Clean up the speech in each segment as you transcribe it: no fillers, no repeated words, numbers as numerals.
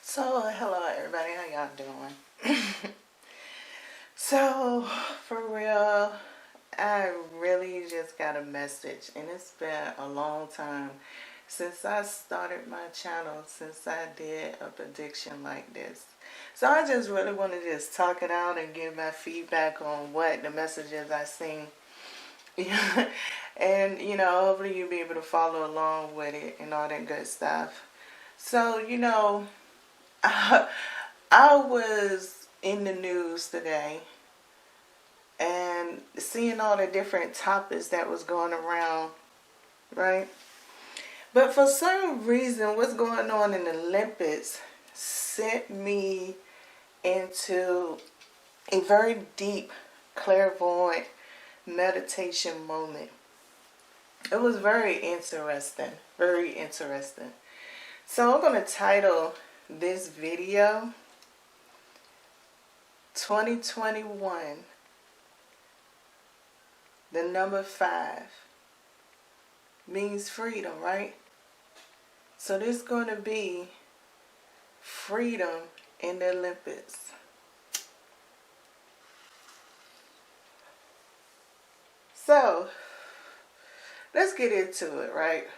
So, hello everybody, how y'all doing? So, for real, I really just got a message, and it's been a long time since I started my channel, since I did a prediction like this. So I just really want to just talk it out and give my feedback on what the messages I seen. And, hopefully you'll be able to follow along with it and all that good stuff. So, I was in the news today and seeing all the different topics that was going around, right? But for some reason, what's going on in the Olympics sent me into a very deep, clairvoyant meditation moment. It was very interesting, very interesting. So I'm going to title this video 2021, the number 5 means freedom, right? So this is going to be freedom in the Olympics. So let's get into it, right?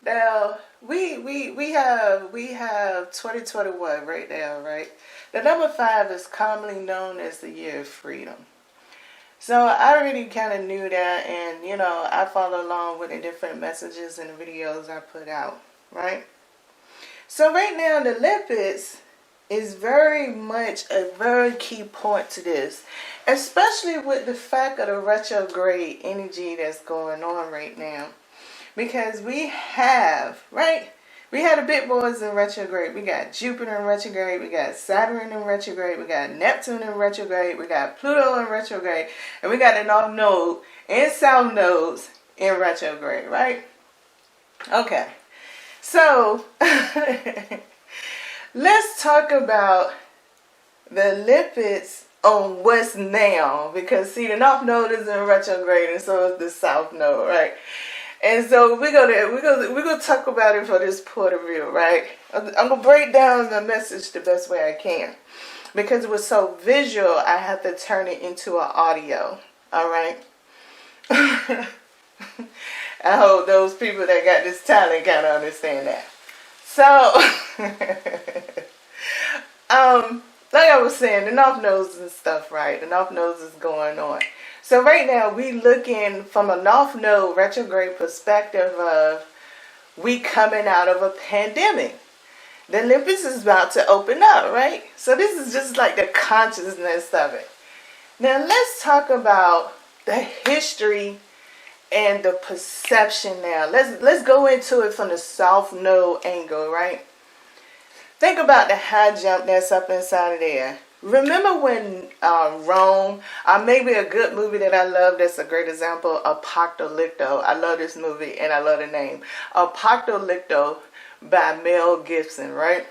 Now we have 2021 right now, right? The number 5 is commonly known as the year of freedom. So I already kind of knew that, and I follow along with the different messages and the videos I put out, right? So right now the Olympics is very much a very key point to this, especially with the fact of the retrograde energy that's going on right now. Because we have, right? We had the big boys in retrograde. We got Jupiter in retrograde. We got Saturn in retrograde. We got Neptune in retrograde. We got Pluto in retrograde. And we got the North Node and South Nodes in retrograde, right? Okay. So, let's talk about the Olympics on what's now. Because, see, the North Node is in retrograde and so is the South Node, right? And so we're gonna talk about it for this point of view, right? I'm gonna break down the message the best way I can, because it was so visual. I have to turn it into an audio. All right. I hope those people that got this talent kind of understand that. So, like I was saying, the North Nodes and stuff, right? The North Nodes is going on. So right now we looking from a North Node retrograde perspective of we coming out of a pandemic. The Olympics is about to open up, right? So this is just like the consciousness of it. Now let's talk about the history and the perception now. Let's go into it from the South Node angle, right? Think about the high jump that's up inside of there. Remember when Rome, maybe a good movie that I love that's a great example, Apocalypto. I love this movie and I love the name. Apocalypto by Mel Gibson, right?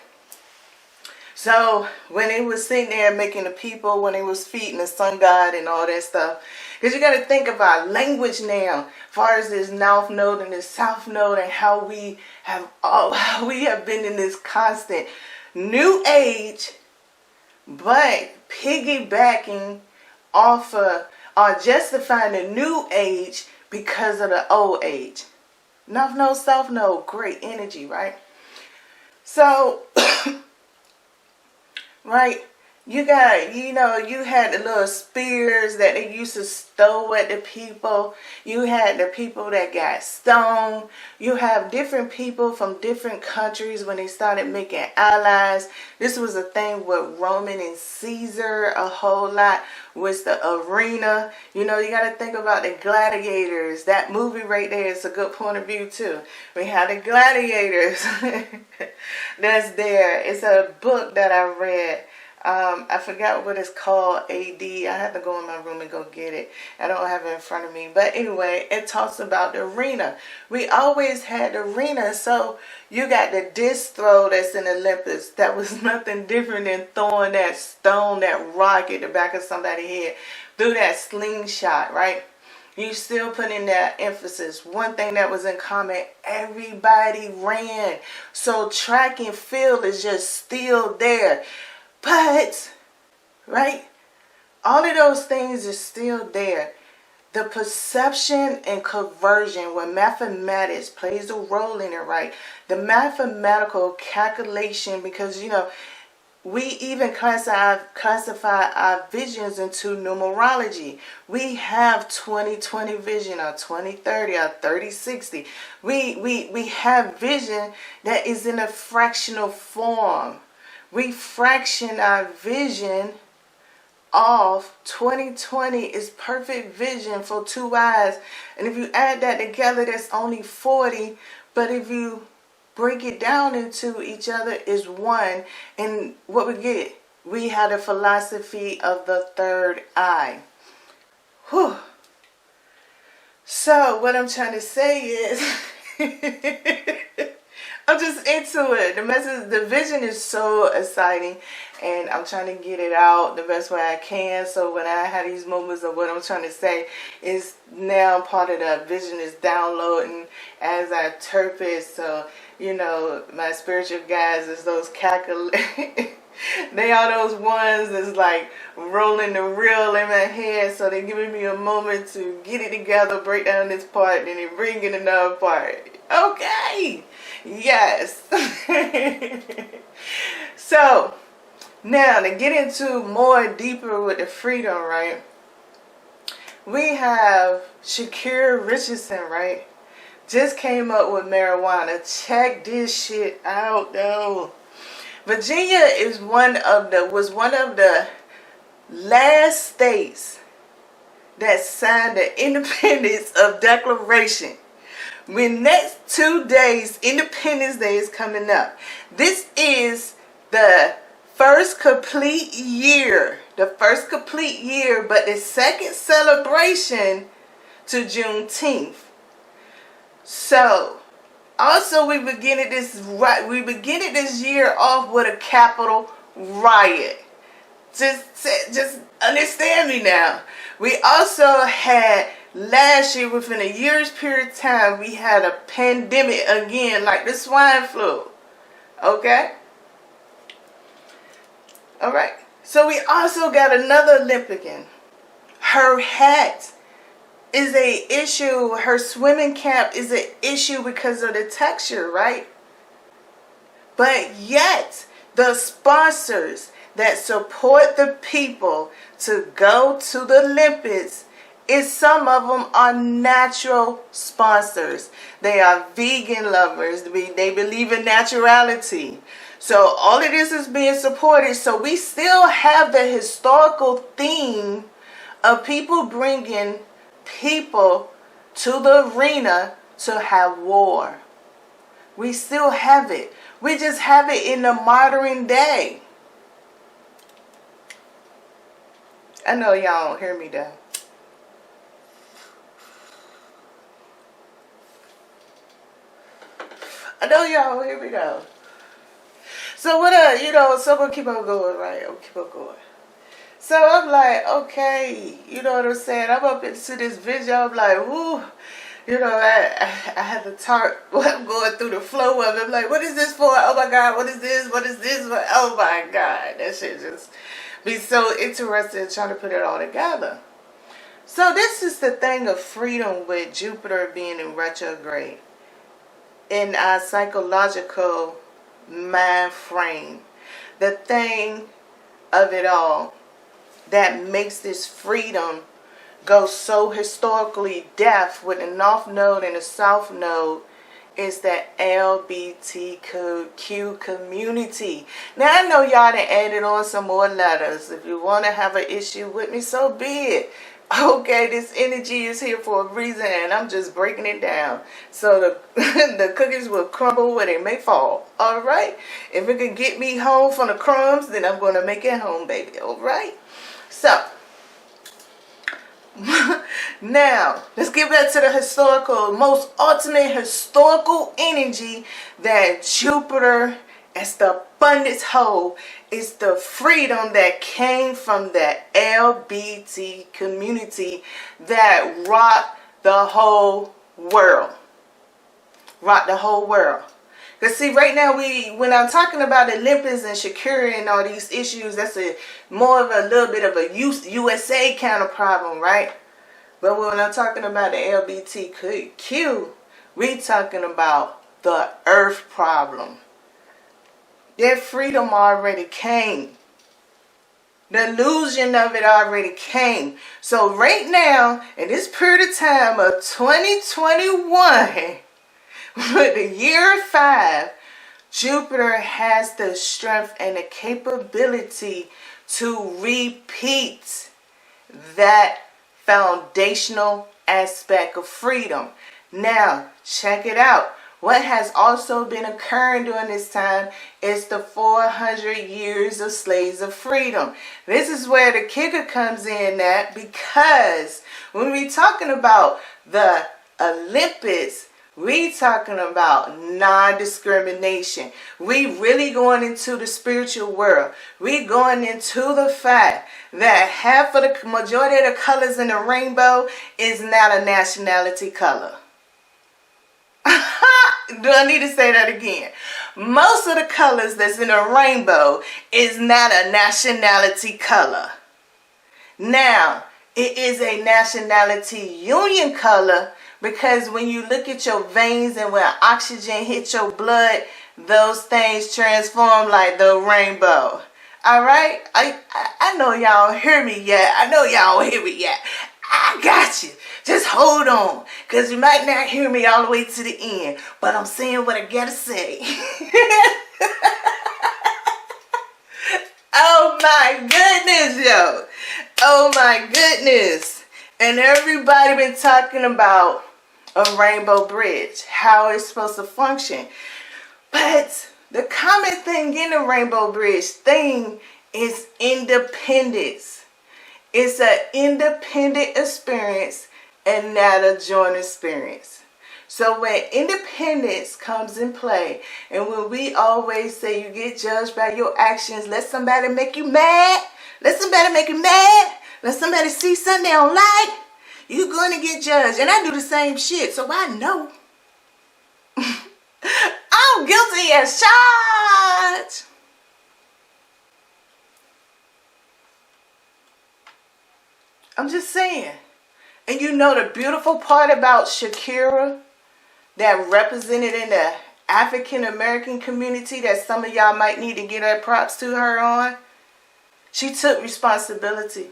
So when they was sitting there making the people, when they was feeding the sun god and all that stuff, because you got to think about language now, as far as this North Node and this South Node, and how we have been in this constant new age, but piggybacking off of or justifying the new age because of the old age. North Node, South Node, great energy, right? So, right, you got, you had the little spears that they used to throw at the people. You had the people that got stoned. You have different people from different countries when they started making allies. This was a thing with Roman and Caesar a whole lot, with the arena. You got to think about the gladiators. That movie right there is a good point of view too. We have the gladiators that's there. It's a book that I read. I forgot what it's called, AD. I have to go in my room and go get it. I don't have it in front of me. But anyway, it talks about the arena. We always had the arena. So you got the disc throw that's in the Olympics. That was nothing different than throwing that stone, that rock at the back of somebody's head through that slingshot, right? You still put in that emphasis. One thing that was in common, everybody ran. So track and field is just still there. But, right, all of those things are still there. The perception and conversion, when mathematics plays a role in it, right? The mathematical calculation, because, you know, we even classify our visions into numerology. We have 20/20 vision, our 20/30, our 30/60. We have vision that is in a fractional form. We fraction our vision off. 20/20 is perfect vision for 2 eyes. And if you add that together, that's only 40. But if you break it down into each other is 1. And what we get, we have the philosophy of the third eye. Whew. So what I'm trying to say is I'm just into it. The message, the vision is so exciting, and I'm trying to get it out the best way I can. So when I have these moments of what I'm trying to say, is now part of the vision is downloading as I interpret. So, you know, my spiritual guides is those they are those ones that's like rolling the reel in my head. So they're giving me a moment to get it together, break down this part, and then bring in another part. Okay. Yes. So now to get into more deeper with the freedom, right? We have Shakira Richardson, right? Just came up with marijuana. Check this shit out, though. Virginia was one of the last states that signed the Independence of Declaration. When next 2 days, Independence Day is coming up. This is the first complete year. But the second celebration to Juneteenth. So, also we beginning this year off with a capital riot. Just understand me now. We also had last year, within a year's period of time, we had a pandemic again, like the swine flu. Okay? Alright. So we also got another Olympian. Her hat is a issue. Her swimming cap is an issue because of the texture, right? But yet, the sponsors that support the people to go to the Olympics, some of them are natural sponsors. They are vegan lovers. They believe in naturality. So all of this is being supported. So we still have the historical theme of people bringing people to the arena to have war. We still have it. We just have it in the modern day. I know y'all don't hear me though. I know y'all, here we go. So what so we'll keep on going, right? We'll keep on going. So I'm like, okay, you know what I'm saying? I'm up into this vision, I'm like, whoo, I had to talk, I'm going through the flow of it. I'm like, what is this for? Oh my God, what is this? What is this? Oh my God, that shit just be so interesting trying to put it all together. So this is the thing of freedom with Jupiter being in retrograde. In our psychological mind frame, the thing of it all that makes this freedom go so historically deaf with the North Node and the South Node is that LGBTQ community. Now I know y'all done added on some more letters. If you want to have an issue with me, so be it. Okay, this energy is here for a reason, and I'm just breaking it down. So the cookies will crumble where they may fall. All right? If it can get me home from the crumbs, then I'm going to make it home, baby. All right? So, now, let's get back to the historical, most ultimate historical energy that Jupiter as the abundance whole is the freedom that came from the LBT community that rocked the whole world. Rocked the whole world. Because see, right now, when I'm talking about Olympus and Shakira and all these issues, that's more of a little bit of a USA kind of problem, right? But when I'm talking about the LBTQ, we talking about the earth problem. Their freedom already came. The illusion of it already came. So right now, in this period of time of 2021, with the year 5, Jupiter has the strength and the capability to repeat that foundational aspect of freedom. Now, check it out. What has also been occurring during this time is the 400 years of slaves of freedom. This is where the kicker comes in at, because when we're talking about the Olympus, we talking about non-discrimination. We really going into the spiritual world. We going into the fact that half of the majority of the colors in the rainbow is not a nationality color. Do I need to say that again? Most of the colors that's in a rainbow is not a nationality color. Now, it is a nationality union color, because when you look at your veins and when oxygen hits your blood, those things transform like the rainbow. Alright? I know y'all hear me yet. I know y'all hear me yet. I got you. Just hold on, because you might not hear me all the way to the end, but I'm saying what I gotta say. Oh my goodness, yo. Oh my goodness. And everybody been talking about a rainbow bridge, how it's supposed to function. But the common thing in the rainbow bridge thing is independence. It's an independent experience and not a joint experience. So when independence comes in play, and when we always say you get judged by your actions, let somebody make you mad, let somebody make you mad, let somebody see something they don't like, you're going to get judged. And I do the same shit, so I know. I'm guilty as charged. I'm just saying. And you know the beautiful part about Shakira that represented in the African American community that some of y'all might need to give her props to her on? She took responsibility.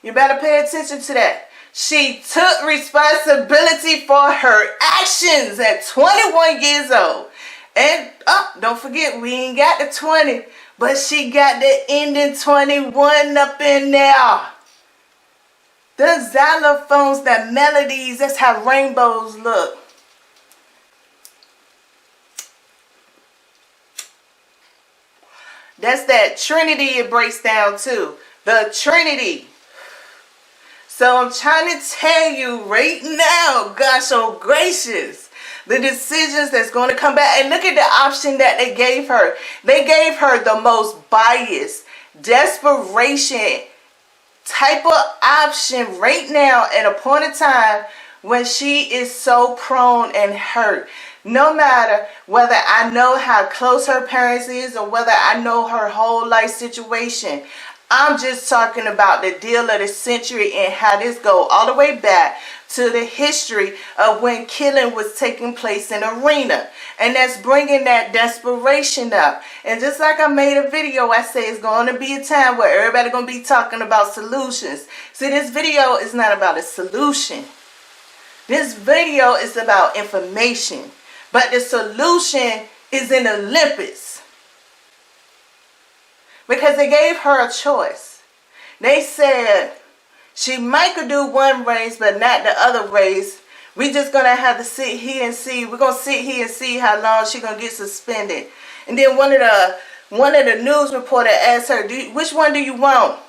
You better pay attention to that. She took responsibility for her actions at 21 years old. And don't forget, we ain't got the 20, but she got the ending 21 up in there. The xylophones, the melodies, that's how rainbows look. That's that Trinity it breaks down to. The Trinity. So I'm trying to tell you right now, gosh, oh gracious, the decisions that's going to come back. And look at the option that they gave her. They gave her the most biased, desperation type of option right now at a point in time when she is so prone and hurt. No matter whether I know how close her parents is or whether I know her whole life situation, I'm just talking about the deal of the century and how this go all the way back to the history of when killing was taking place in the arena. And that's bringing that desperation up. And just like I made a video, I say it's going to be a time where everybody going to be talking about solutions. See, this video is not about a solution. This video is about information. But the solution is in Olympus. Because they gave her a choice. They said she might could do one race, but not the other race. We just going to have to sit here and see. We're going to sit here and see how long she's going to get suspended. And then one of the news reporter asked her, which one do you want?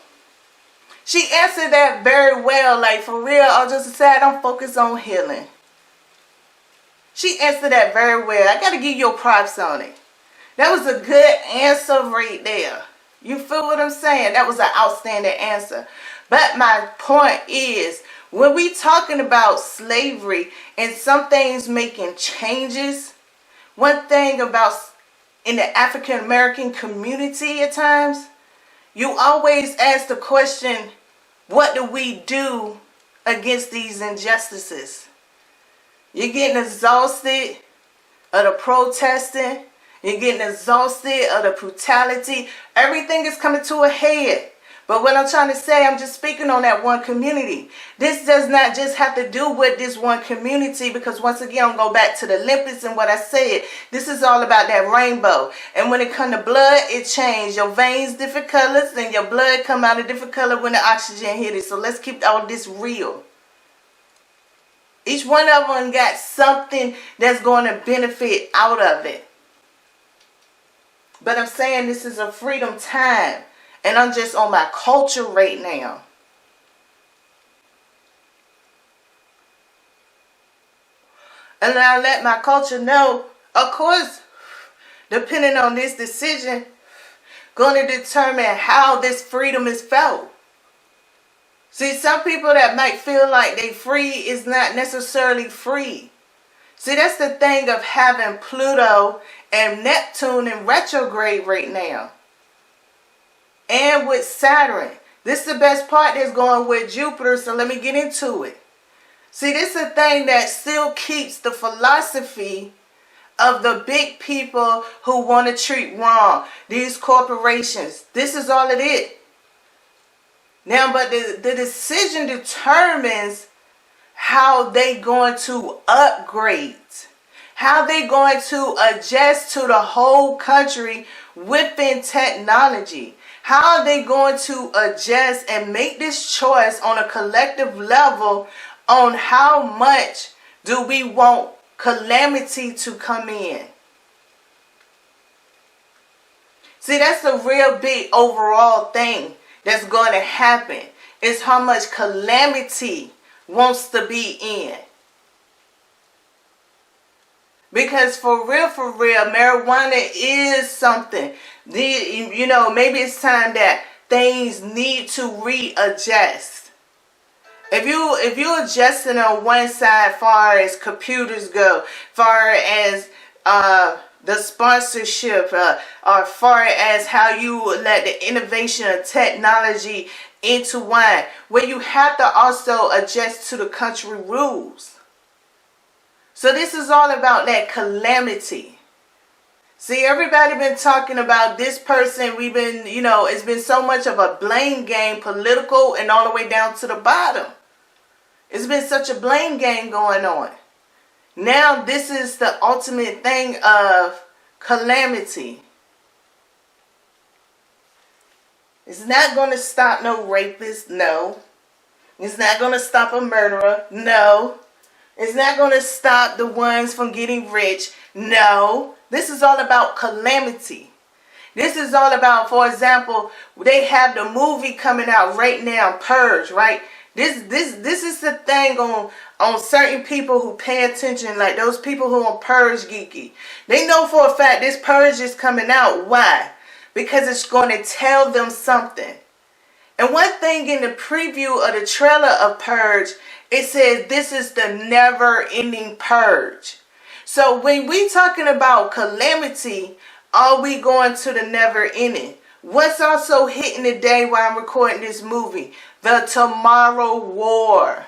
She answered that very well. Like, for real, I'll just say I don't focus on healing. She answered that very well. I got to give you props on it. That was a good answer right there. You feel what I'm saying? That was an outstanding answer. But my point is, when we talking about slavery and some things making changes, one thing about in the African American community at times, you always ask the question, what do we do against these injustices? You're getting exhausted of the protesting. You're getting exhausted of the brutality. Everything is coming to a head. But what I'm trying to say, I'm just speaking on that one community. This does not just have to do with this one community, because once again, I'm going to go back to the Olympics and what I said. This is all about that rainbow. And when it comes to blood, it changes. Your veins different colors and your blood come out a different color when the oxygen hit it. So let's keep all this real. Each one of them got something that's going to benefit out of it. But I'm saying this is a freedom time. And I'm just on my culture right now. And I let my culture know, of course, depending on this decision, going to determine how this freedom is felt. See, some people that might feel like they free is not necessarily free. See, that's the thing of having Pluto and Neptune in retrograde right now. And with Saturn. This is the best part that's going with Jupiter, so let me get into it. See, this is a thing that still keeps the philosophy of the big people who want to treat wrong. These corporations. This is all it is. Now, but the decision determines how they going to upgrade. How they going to adjust to the whole country within technology. How are they going to adjust and make this choice on a collective level on how much do we want calamity to come in? See, that's a real big overall thing that's going to happen. Is how much calamity wants to be in. Because for real, marijuana is something. Maybe it's time that things need to readjust. If you adjusting on one side, far as computers go, far as the sponsorship, or far as how you let the innovation of technology intertwine, where you have to also adjust to the country rules. So this is all about that calamity. See, everybody been talking about this person. We've been, it's been so much of a blame game, political and all the way down to the bottom. It's been such a blame game going on. Now this is the ultimate thing of calamity. It's not going to stop no rapist, no. It's not going to stop a murderer, no. It's not going to stop the ones from getting rich. No. This is all about calamity. This is all about, for example, they have the movie coming out right now, Purge, right? This is the thing on certain people who pay attention, like those people who are Purge geeky. They know for a fact this Purge is coming out. Why? Because it's going to tell them something. And one thing in the preview of the trailer of Purge, it says this is the never-ending purge. So when we talking about calamity, are we going to the never-ending? What's also hitting today while I'm recording this movie? The Tomorrow War.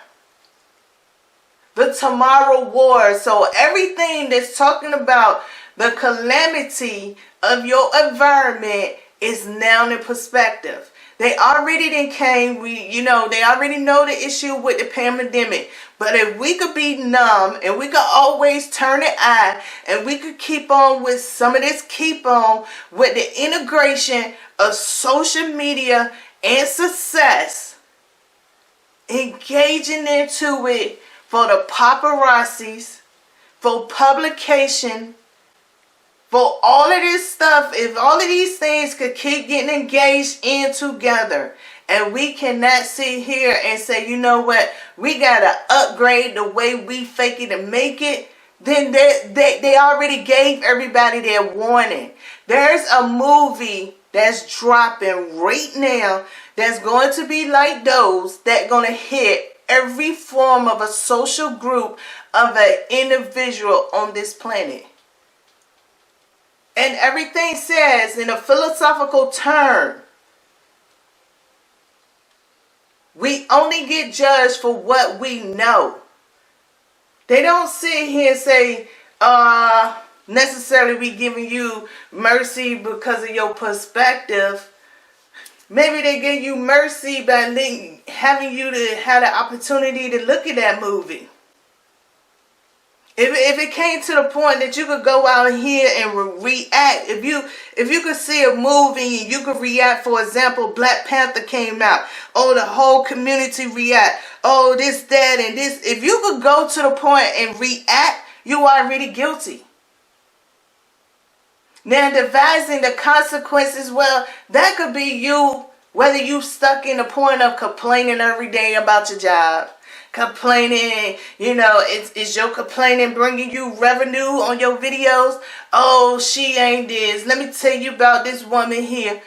The Tomorrow War. So everything that's talking about the calamity of your environment is now in perspective. They already then came, they already know the issue with the pandemic. But if we could be numb and we could always turn an eye and we could keep on with some of this, keep on with the integration of social media and success, engaging into it for the paparazzis, for publication, for all of this stuff, if all of these things could keep getting engaged in together, and we cannot sit here and say, you know what, we got to upgrade the way we fake it and make it, then they already gave everybody their warning. There's a movie that's dropping right now that's going to be like those that going to hit every form of a social group of an individual on this planet. And everything says in a philosophical term, we only get judged for what we know. They don't sit here and say, necessarily be giving you mercy because of your perspective. Maybe they give you mercy by having you to have the opportunity to look at that movie. If it came to the point that you could go out here and react, if you could see a movie and you could react, for example, Black Panther came out, oh, the whole community react, oh, this, that, and this. If you could go to the point and react, you are already guilty. Now, devising the consequences, well, that could be you, whether you stuck in the point of complaining every day about your job. Complaining, is your complaining bringing you revenue on your videos? Oh, she ain't this. Let me tell you about this woman here.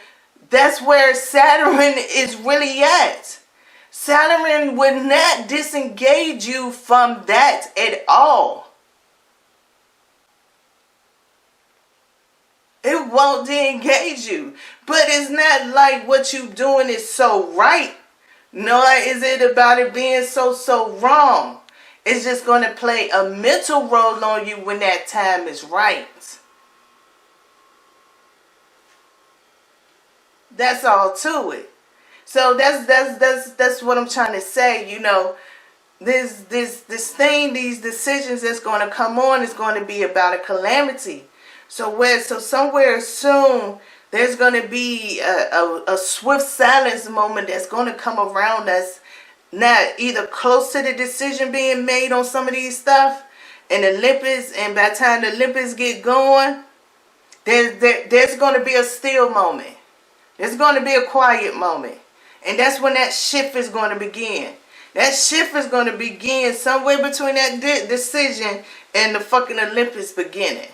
That's where Saturn is really at. Saturn would not disengage you from that at all. It won't engage you. But it's not like what you doing is so right. Nor is it about it being so wrong. It's just going to play a mental role on you when that time is right. That's all to it. So that's what I'm trying to say. This thing, these decisions that's going to come on is going to be about a calamity. So somewhere soon, there's going to be a swift silence moment that's going to come around us, not either close to the decision being made on some of these stuff, and the Olympics, and by the time the Olympics get going, there's going to be a still moment. There's going to be a quiet moment. And that's when that shift is going to begin. That shift is going to begin somewhere between that decision and the fucking Olympics beginning.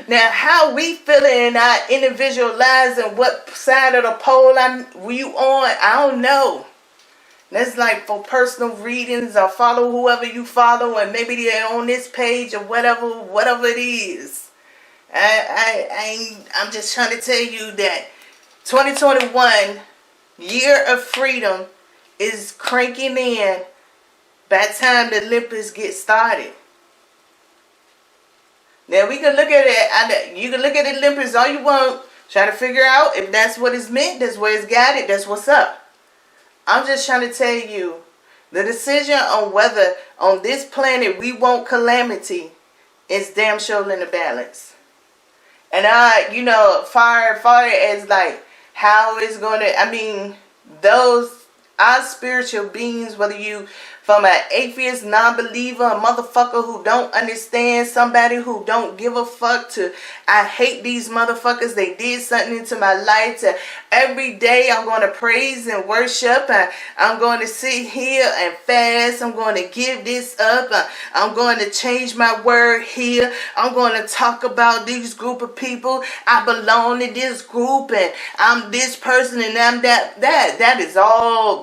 Now, how we feeling in our individual lives and what side of the pole you on, I don't know. That's like for personal readings, or follow whoever you follow, and maybe they're on this page or whatever it is. I'm just trying to tell you that 2021, year of freedom, is cranking in by the time the Olympics get started. Now, we can look at it. You can look at the Olympics all you want. Try to figure out if that's what it's meant. That's where it's got it. That's what's up. I'm just trying to tell you, the decision on whether on this planet we want calamity is damn sure in the balance. And far as like how it's going to, our spiritual beings, whether you from an atheist, non-believer, a motherfucker who don't understand, somebody who don't give a fuck, to I hate these motherfuckers, they did something into my life, to every day I'm going to praise and worship, and I'm going to sit here and fast, I'm going to give this up, I'm going to change my word here, I'm going to talk about this group of people, I belong to this group, and I'm this person, and I'm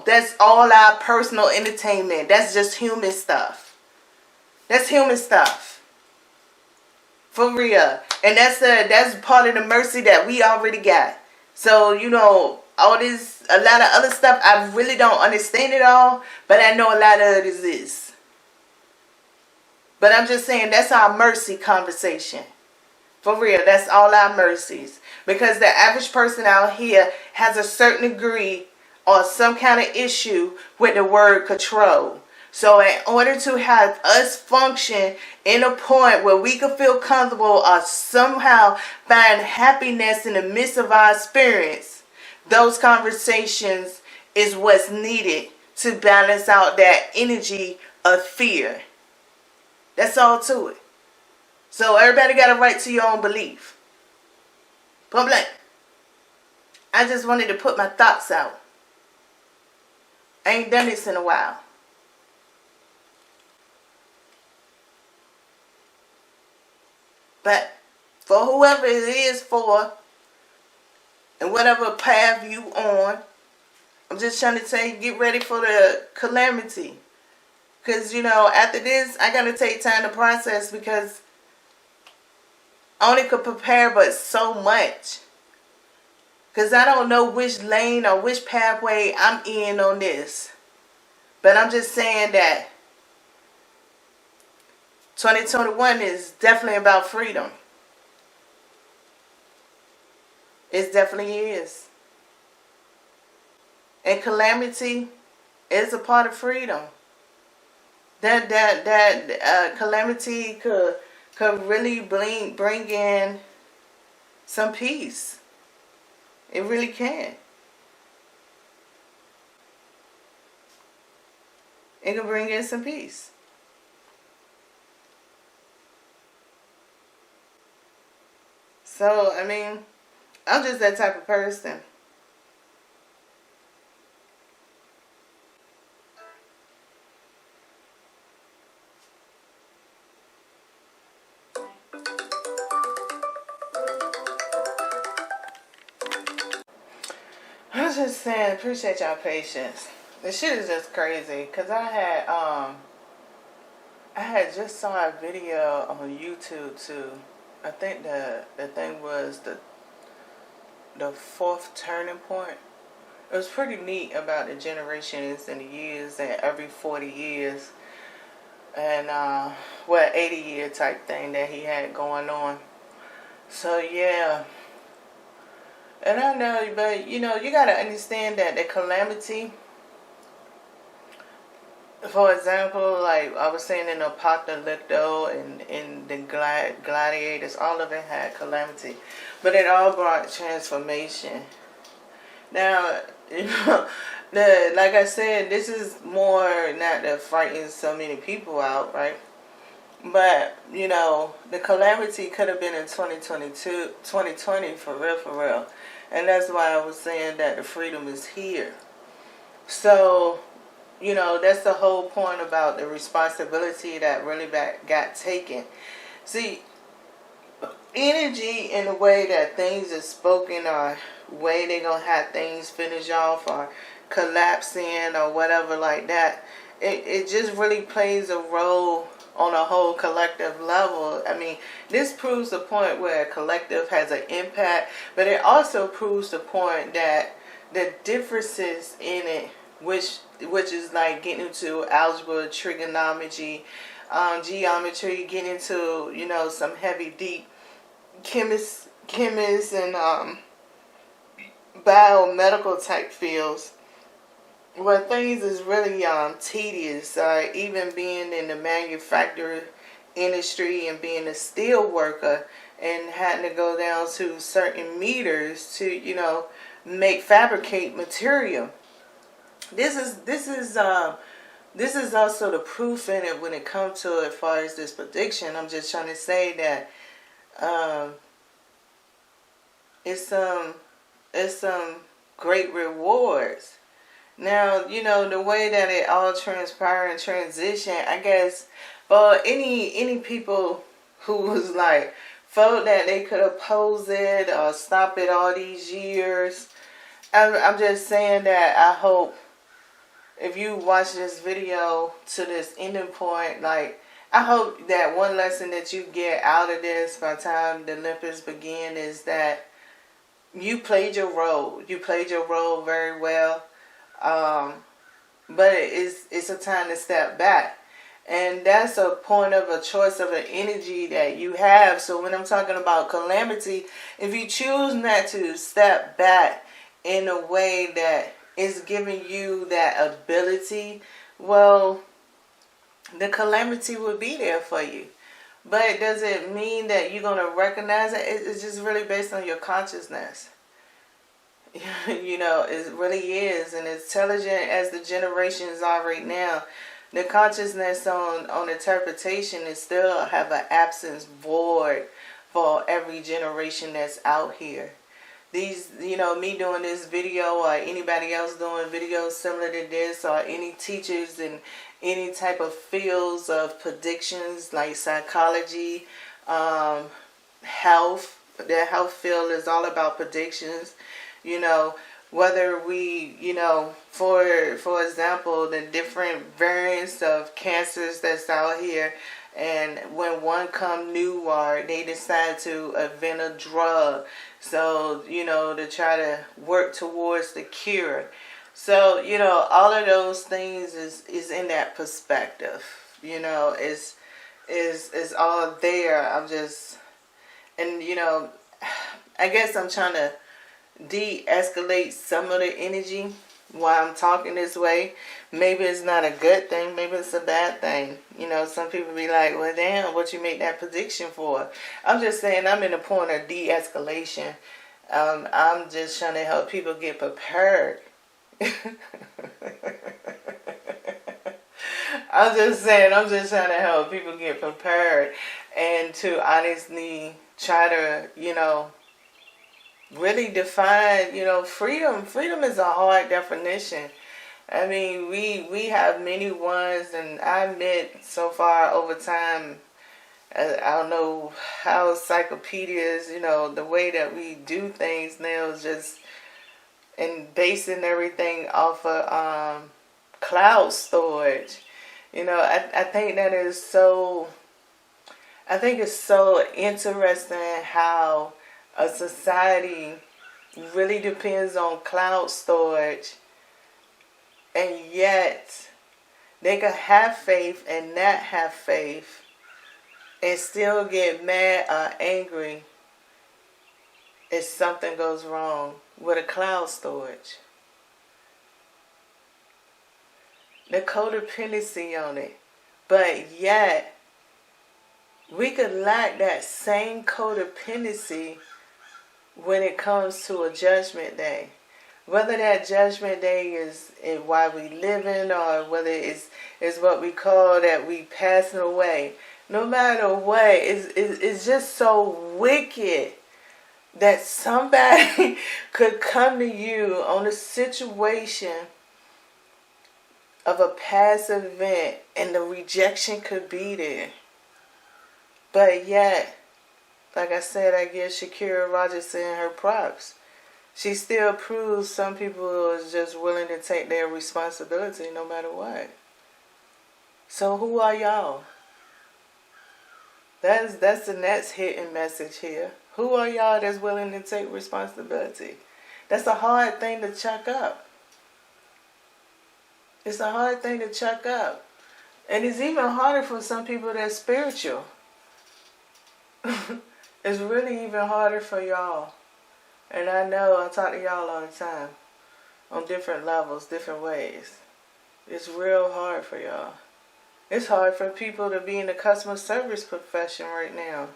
that's all our personal entertainment. That's just human stuff. That's human stuff. For real. And that's part of the mercy that we already got. So, all this, a lot of other stuff, I really don't understand it all, but I know a lot of it is. But I'm just saying, that's our mercy conversation. For real, that's all our mercies. Because the average person out here has a certain degree or some kind of issue with the word control. So in order to have us function in a point where we can feel comfortable or somehow find happiness in the midst of our experience, those conversations is what's needed to balance out that energy of fear. That's all to it. So everybody got a right to your own belief. Point blank. I just wanted to put my thoughts out. I ain't done this in a while. But for whoever it is for, and whatever path you on, I'm just trying to say, get ready for the calamity. Because, after this, I got to take time to process, because I only could prepare but so much. Because I don't know which lane or which pathway I'm in on this. But I'm just saying that 2021 is definitely about freedom. It definitely is. And calamity is a part of freedom. That calamity could really bring in some peace. It really can. It can bring in some peace. So, I mean, I'm just that type of person. I was just saying, appreciate y'all patience. This shit is just crazy, because I had just saw a video on YouTube too. I think the thing was the fourth turning point. It was pretty neat about the generations and the years, and every 40 years and 80-year type thing that he had going on. So yeah. And I know, but you got to understand that the calamity, for example, like I was saying in the Apocalypto and in the Gladiators, all of it had calamity. But it all brought transformation. Now, like I said, this is more not to frighten so many people out, right? But, the calamity could have been in 2020 for real. And that's why I was saying that the freedom is here. So, that's the whole point about the responsibility that really got taken. See, energy in the way that things are spoken, or way they're going to have things finish off or collapsing or whatever like that, it just really plays a role on a whole collective level. I mean, this proves the point where a collective has an impact, but it also proves the point that the differences in it, which is like getting into algebra, trigonometry, geometry, getting into, some heavy, deep chemists and biomedical type fields, where things is really tedious, even being in the manufacturing industry and being a steel worker and having to go down to certain meters to fabricate material. This is also the proof in it when it comes to as far as this prediction. I'm just trying to say that it's some great rewards. Now, the way that it all transpired and transition, I guess, for any people who was like, felt that they could oppose it or stop it all these years, I'm just saying that I hope if you watch this video to this ending point, like, I hope that one lesson that you get out of this by the time the Olympics begin is that you played your role. You played your role very well. But it's a time to step back. And that's a point of a choice of an energy that you have. So when I'm talking about calamity, if you choose not to step back in a way that is giving you that ability, well, the calamity will be there for you. But does it mean that you're going to recognize it? It's just really based on your consciousness. It really is. And as intelligent as the generations are right now, the consciousness on interpretation is still have an absence void for every generation that's out here. These, me doing this video or anybody else doing videos similar to this, or any teachers in any type of fields of predictions like psychology, health. Their health field is all about predictions. You know, whether we, for example, the different variants of cancers that's out here, and when one come new, or they decide to invent a drug, so to try to work towards the cure. So all of those things is in that perspective. Is all there. I'm just, and I guess I'm trying to de-escalate some of the energy while I'm talking this way. Maybe it's not a good thing, maybe it's a bad thing. Some people be like, well, damn, what you make that prediction for? I'm just saying, I'm in a point of de-escalation. I'm just trying to help people get prepared. I'm just trying to help people get prepared, and to honestly try to, really define, freedom. Freedom is a hard definition. I mean, we have many ones, and I admit so far over time, I don't know how encyclopedias, the way that we do things now is just, and basing everything off of cloud storage. I think that is so, I think it's so interesting how a society really depends on cloud storage, and yet they can have faith and not have faith and still get mad or angry if something goes wrong with a cloud storage. The codependency on it. But yet we could lack that same codependency when it comes to a judgment day. Whether that judgment day is why we living, or whether it's what we call that we passing away. No matter what, it's just so wicked that somebody could come to you on a situation of a past event and the rejection could be there. But yet, like I said, I give Shakira Rogerson her props. She still proves some people is just willing to take their responsibility no matter what. So who are y'all? That's the next hidden message here. Who are y'all that's willing to take responsibility? That's a hard thing to chuck up. It's a hard thing to chuck up. And it's even harder for some people that's spiritual. It's really even harder for y'all. And I know I talk to y'all all the time. On different levels, different ways. It's real hard for y'all. It's hard for people to be in the customer service profession right now.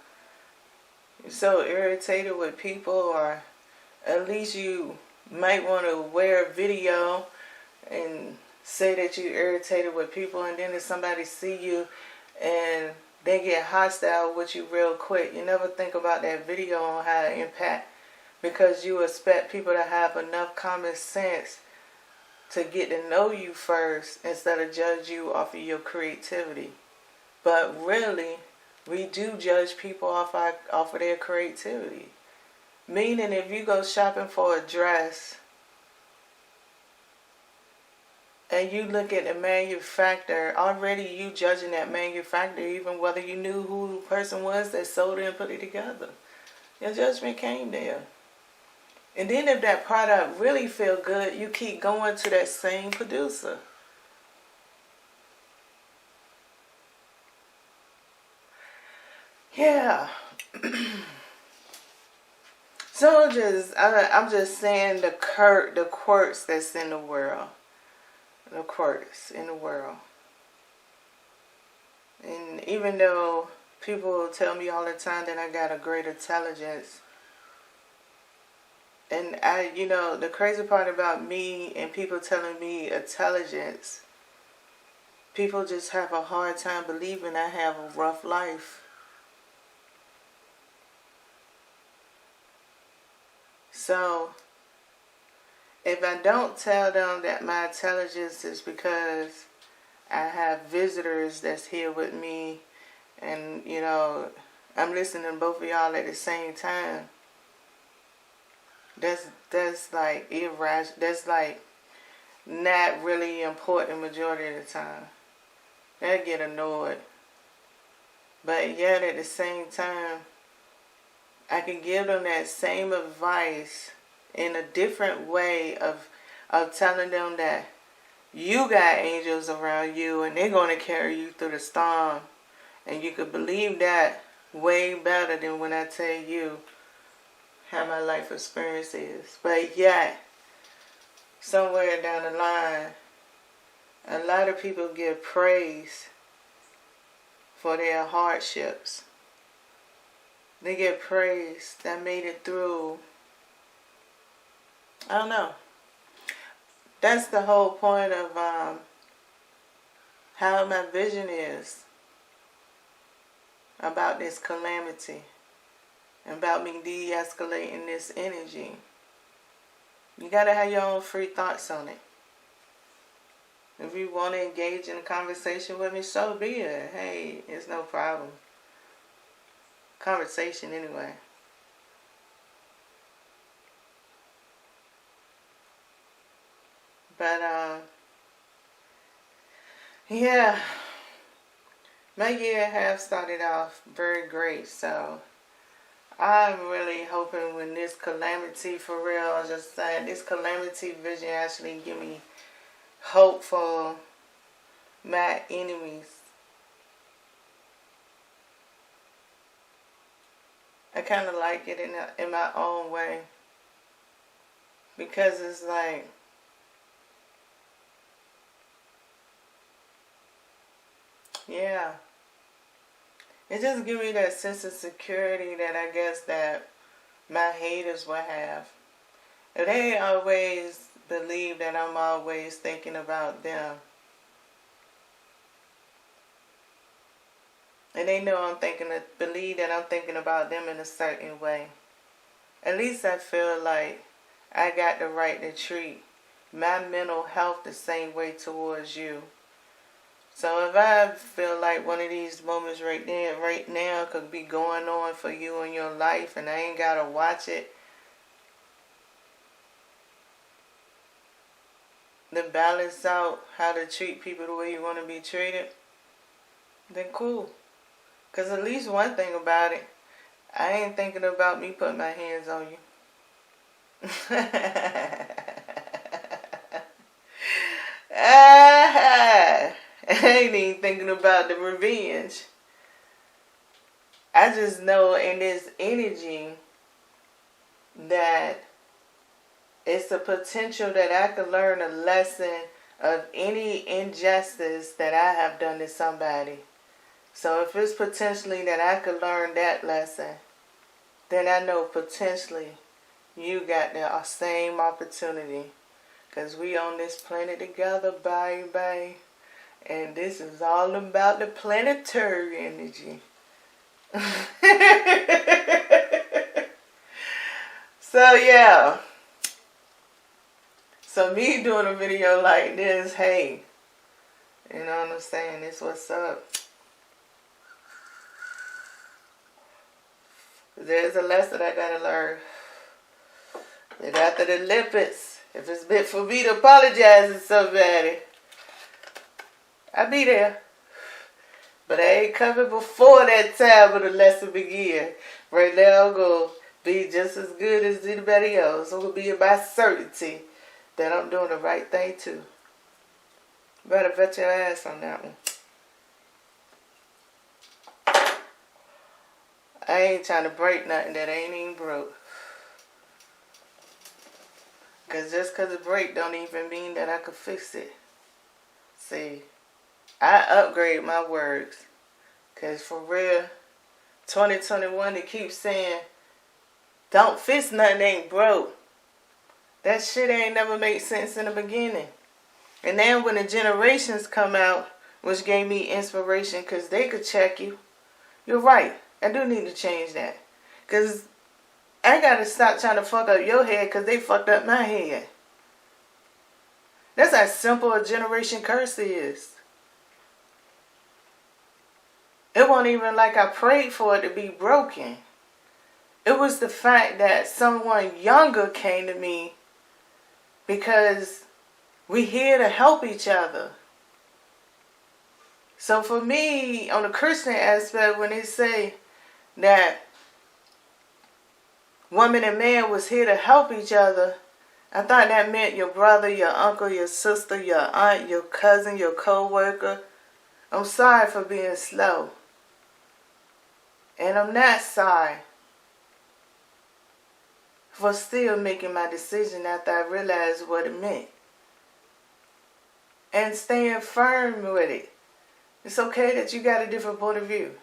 You're so irritated with people, or at least you might want to wear a video and say that you're irritated with people, and then if somebody see you and they get hostile with you real quick, you never think about that video on how it impact, because you expect people to have enough common sense to get to know you first instead of judge you off of your creativity. But really, we do judge people off of their creativity. Meaning, if you go shopping for a dress and you look at the manufacturer, already you judging that manufacturer, even whether you knew who the person was that sold it and put it together. Your judgment came there. And then if that product really feel good, you keep going to that same producer. Yeah. So I'm just saying the quirks that's in the world. The quirks in the world. And even though people tell me all the time that I got a great intelligence, and the crazy part about me and people telling me intelligence, people just have a hard time believing I have a rough life. So, if I don't tell them that my intelligence is because I have visitors that's here with me, and, I'm listening to both of y'all at the same time. That's like irrational. That's like not really important majority of the time. They get annoyed. But yet at the same time, I can give them that same advice in a different way of telling them that you got angels around you and they're going to carry you through the storm. And you could believe that way better than when I tell you how my life experience is. But yet, somewhere down the line, a lot of people give praise for their hardships. They get praise that made it through. I don't know. That's the whole point of how my vision is about this calamity, about me de-escalating this energy. You gotta have your own free thoughts on it. If you want to engage in a conversation with me, so be it. Hey, it's no problem. Conversation anyway. But yeah, my year has started off very great, so I'm really hoping when this calamity, for real, I'm just saying, this calamity vision actually give me hope for my enemies. I kind of like it in my own way, because it's like, yeah, it just gives me that sense of security that I guess that my haters will have. If they always believe that I'm always thinking about them, and they know believe that I'm thinking about them in a certain way, at least I feel like I got the right to treat my mental health the same way towards you. So if I feel like one of these moments right now could be going on for you in your life and I ain't gotta watch it, to balance out how to treat people the way you want to be treated, then cool. Because at least one thing about it, I ain't thinking about me putting my hands on you. I ain't even thinking about the revenge. I just know in this energy that it's a potential that I could learn a lesson of any injustice that I have done to somebody. So if it's potentially that I could learn that lesson, then I know potentially you got the same opportunity. Because we on this planet together, baby. And this is all about the planetary energy. So yeah. So me doing a video like this, hey, you know what I'm saying? This what's up. There's a lesson I gotta learn. And after the Olympics, if it's meant for me to apologize to somebody, I'll be there. But I ain't coming before that time when the lesson begin. Right now I'm going to be just as good as anybody else. I'm going to be in my certainty that I'm doing the right thing too. You better bet your ass on that one. I ain't trying to break nothing that ain't even broke. Because just because it break don't even mean that I could fix it. See, I upgrade my words. Because for real, 2021, they keep saying, don't fix nothing ain't broke. That shit ain't never made sense in the beginning. And then when the generations come out, which gave me inspiration because they could check you. You're right. I do need to change that. Because I got to stop trying to fuck up your head because they fucked up my head. That's how simple a generation curse is. It wasn't even like I prayed for it to be broken. It was the fact that someone younger came to me because we're here to help each other. So for me, on the Christian aspect, when they say that woman and man was here to help each other, I thought that meant your brother, your uncle, your sister, your aunt, your cousin, your co-worker. I'm sorry for being slow. And I'm not sorry for still making my decision after I realized what it meant. And staying firm with it. It's okay that you got a different point of view.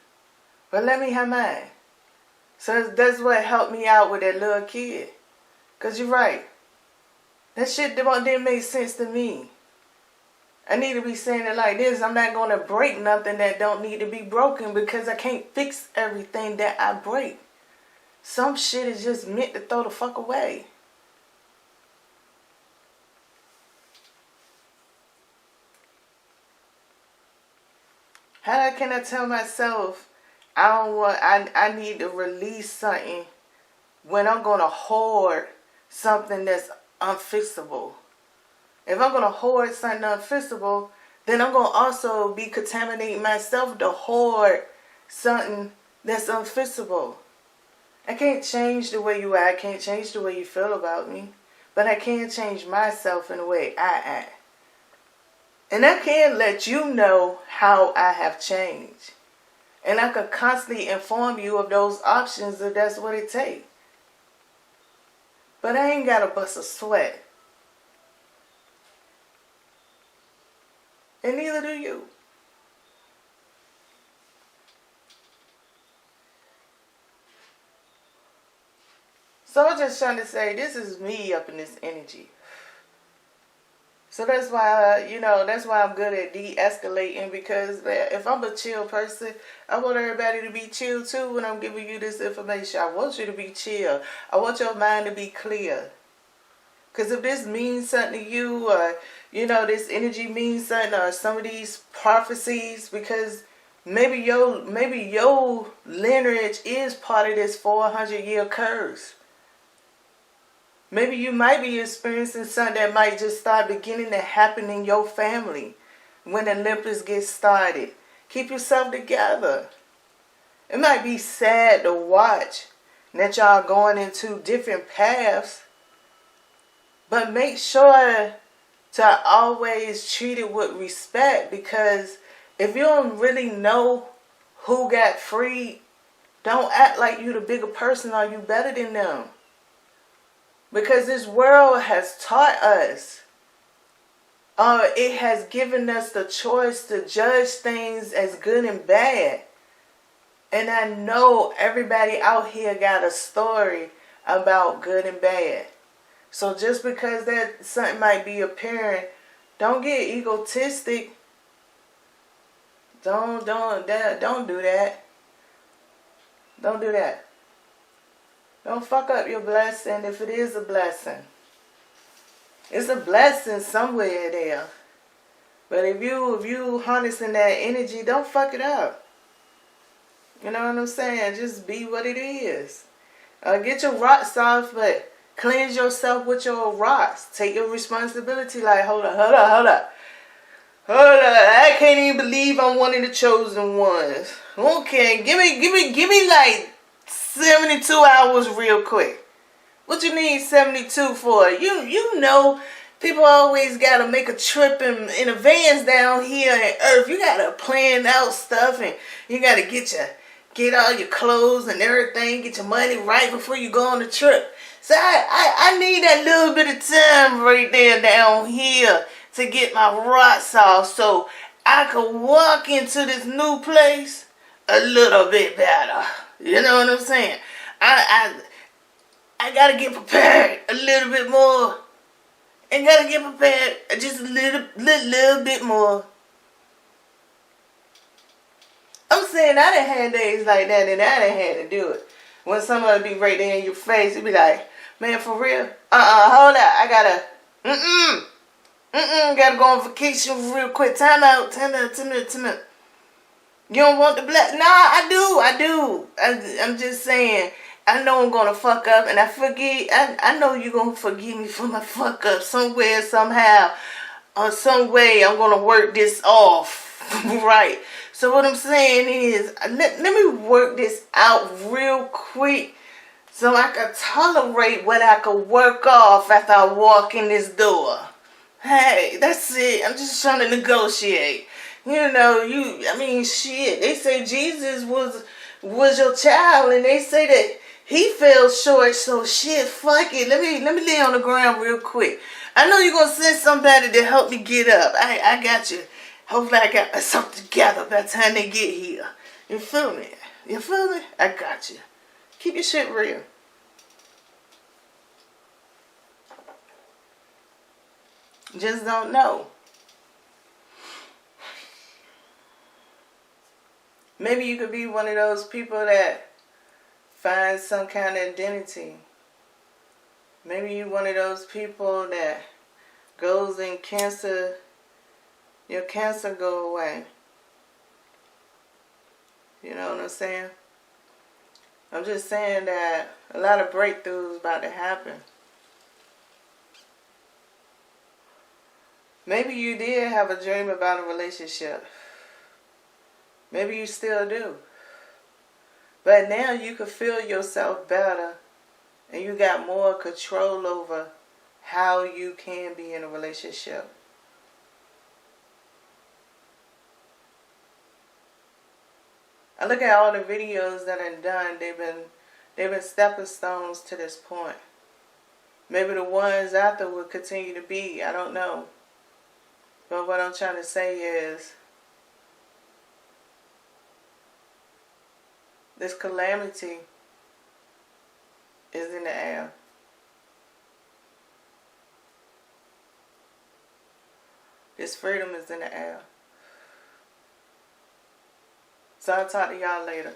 But let me have mine. So that's what helped me out with that little kid. Because you're right. That shit didn't make sense to me. I need to be saying it like this. I'm not going to break nothing that don't need to be broken because I can't fix everything that I break. Some shit is just meant to throw the fuck away. How can I tell myself I need to release something when I'm going to hoard something that's unfixable? If I'm going to hoard something unfixable, then I'm going to also be contaminating myself to hoard something that's unfixable. I can't change the way you are. I can't change the way you feel about me. But I can change myself in the way I act. And I can let you know how I have changed. And I could constantly inform you of those options if that's what it takes. But I ain't got to bust a sweat. And neither do you. So I'm just trying to say, this is me up in this energy. So that's why, that's why I'm good at de-escalating, because if I'm a chill person, I want everybody to be chill too when I'm giving you this information. I want you to be chill. I want your mind to be clear. Because if this means something to you, or, this energy means something, or some of these prophecies, because maybe your lineage is part of this 400-year curse. Maybe you might be experiencing something that might just start beginning to happen in your family when Olympus gets started. Keep yourself together. It might be sad to watch that y'all going into different paths, but make sure to always treat it with respect, because if you don't really know who got freed, don't act like you the bigger person or you better than them. Because this world has taught us, it has given us the choice to judge things as good and bad. And I know everybody out here got a story about good and bad. So just because that something might be apparent, don't get egotistic. Don't do that. Don't do that. Don't fuck up your blessing if it is a blessing. It's a blessing somewhere there. But if you harnessing that energy, don't fuck it up. You know what I'm saying? Just be what it is. Get your rocks off, but cleanse yourself with your rocks. Take your responsibility. Like, hold up. I can't even believe I'm one of the chosen ones. Okay, give me like 72 hours real quick. What you need 72 for? You know, people always gotta make a trip in advance down here on Earth. You gotta plan out stuff, and you gotta get all your clothes and everything, get your money right before you go on the trip. So I need that little bit of time right there down here to get my rocks off, so I can walk into this new place a little bit better. You know what I'm saying? I gotta get prepared a little bit more. And gotta get prepared just a little bit more. I'm saying I done had days like that, and I done had to do it. When somebody be right there in your face, it be like, man, for real? Hold up. I gotta go on vacation real quick. Time out. You don't want the black? Nah, I do. I'm just saying. I know I'm gonna fuck up, and I know you're gonna forgive me for my fuck up somewhere, somehow, or some way. I'm gonna work this off, right? So what I'm saying is, let me work this out real quick, so I can tolerate what I could work off after I walk in this door. Hey, that's it. I'm just trying to negotiate. You know, shit. They say Jesus was your child, and they say that he fell short. So shit, fuck it. Let me lay on the ground real quick. I know you're gonna send somebody to help me get up. I got you. Hopefully, I got myself together by the time they get here. You feel me? You feel me? I got you. Keep your shit real. Just don't know. Maybe you could be one of those people that finds some kind of identity. Maybe you're one of those people that goes in cancer, your cancer go away. You know what I'm saying? I'm just saying that a lot of breakthroughs about to happen. Maybe you did have a dream about a relationship. Maybe you still do. But now you can feel yourself better, and you got more control over how you can be in a relationship. I look at all the videos that I've done, they've been stepping stones to this point. Maybe the ones after will continue to be, I don't know. But what I'm trying to say is, this calamity is in the air. This freedom is in the air. So I'll talk to y'all later.